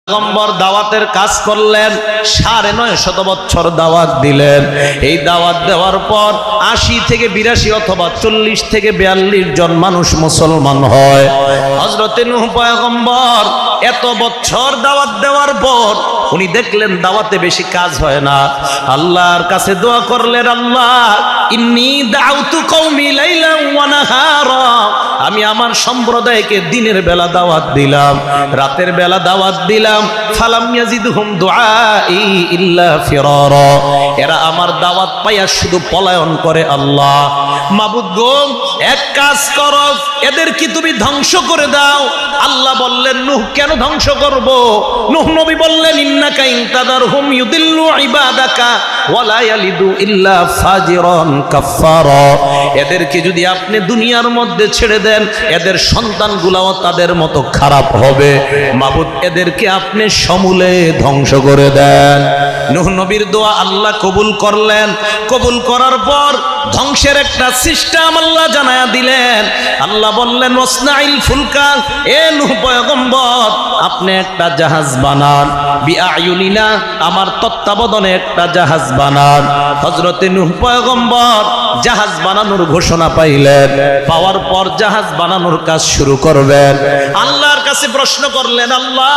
পয়গম্বর দাওয়াতের কাজ করলেন, ৯৫০ বছর দাওয়াত দিলেন। এই দাওয়াত দেওয়ার পর ৮০ থেকে ৮২ অথবা ৪০ থেকে ৪২ জন মানুষ মুসলমান হয়। হযরতে নূহ পয়গম্বর এত বছর দাওয়াত দেওয়ার পর উনি দেখলেন দাওয়াতে বেশি কাজ হয় না। আল্লাহর কাছে দোয়া করলেন, আল্লাহ ইন্নী দাউতু কওমি লাইলান ওয়া নাহারা, আমি আমার সম্প্রদায়কে দিনের বেলা দাওয়াত দিলাম, রাতের বেলা দাওয়াত দিলাম, ফালাম ইয়াজিদহুম দুআই ইল্লা ফিরারা, এরা আমার দাওয়াত পাইয়া শুধু পলায়ন করে। আল্লাহ মাবুদ গো, এক কাজ করো, এদের কি তুমি ধ্বংস করে দাও। আল্লাহ বললেন, নূহ কেন ধ্বংস করব? নূহ নবী বললেন, ইন্নাকা ইনতাদারহুম ইউদিল্লু ইবাদাকা ওয়ালা ইয়ালিদু ইল্লা ফাজিরান কাফফারা, এদেরকে যদি আপনি দুনিয়ার মধ্যে ছেড়ে দেন, এদের সন্তানগুলাও তাদের মতো খারাপ হবে। মাবুদ এদেরকে আপনি সমূলে ধ্বংস করে দেন। নূহ নবীর দোয়া আল্লাহ কবুল করলেন। কবুল করার পর ধ্বংসের একটা সিস্টেম আল্লাহ জানায়া দিলেন। আল্লাহ বললেন, ওয়াসনাইল ফুলকা, এ নূহ পয়গম্বর আপনি একটা জাহাজ বানান, বিআয়ুনিনা, আমার তত্ত্বাবধানে একটা জাহাজ বানান। হযরতে নূহ পয়গম্বর জাহাজ বানানোর ঘোষণা পাইলেন। পাওয়ার পর জাহাজ বানানোর কাজ শুরু করবেন। আল্লাহর কাছে প্রশ্ন করলেন, আল্লাহ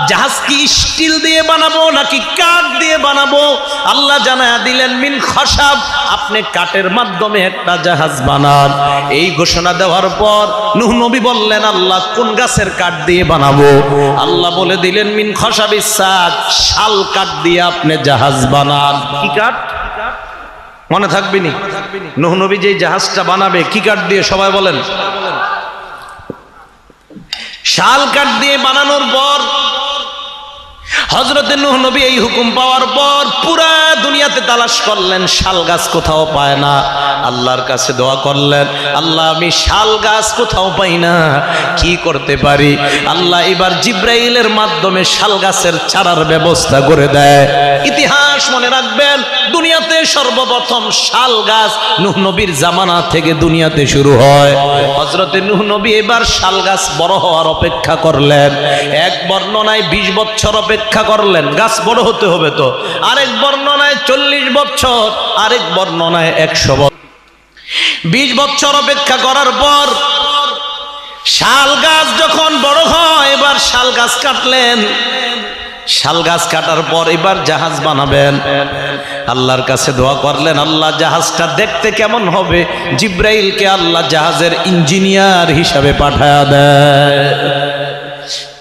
জাহাজ কি স্টিল দিয়ে বানাবো নাকি কাঠ দিয়ে বানাবো? আল্লাহ জানায়া দিলেন, মিন খসাব, আপনি কাঠের মাধ্যমে একটা জাহাজ বানান। এই ঘোষণা দেওয়ার পর নূহ নবী বললেন, আল্লাহ কোন গাছের কাঠ দিয়ে বানাবো? আল্লাহ বলে দিলেন, মিন খসাবিস সাদ, শাল কাঠ দিয়ে আপনি জাহাজ বানান। কি কাঠ মনে থাকবে নি? নূহ নবী যে জাহাজটা বানাবে কি কাঠ দিয়ে? সবাই বলেন। শাল কাঠ দিয়ে বানানোর পর হযরতে নূহ নবী এই হুকুম পাওয়ার পর পুরা দুনিয়াতে তালাশ করলেন, শাল গাছ কোথাও পায় না। আল্লাহর কাছে দোয়া করলেন, আল্লাহ আমি শাল গাছ কোথাও পাই না, কি করতে পারি? আল্লাহ এবার জিব্রাইলের মাধ্যমে শাল গাছের চারার ব্যবস্থা করে দেয়। ইতিহাস মনে রাখবেন, দুনিয়াতে সর্বপ্রথম শাল গাছ নূহ নবীর জামানা থেকে দুনিয়াতে শুরু হয়। হযরতে নূহ নবী এবার শাল গাছ বড় হওয়ার অপেক্ষা করলেন। এক বর্ণনায় ২০ বছর অপেক্ষা করলেন, গাছ বড় হতে হবে তো। আরেক বর্ণনায় ৪০ বছর, আরেক বর্ণনায় ১০০ বছর। ২০ বছর অপেক্ষা করার পর শাল গাছ যখন বড় হয়, এবার শাল গাছ কাটলেন। শাল গাছ কাটার পর এবার জাহাজ বানাবেন। আল্লাহর কাছে দোয়া করলেন, আল্লাহ জাহাজটা দেখতে কেমন হবে? জিব্রাইলকে আল্লাহ জাহাজের ইঞ্জিনিয়ার হিসাবে পাঠায়া দেয়।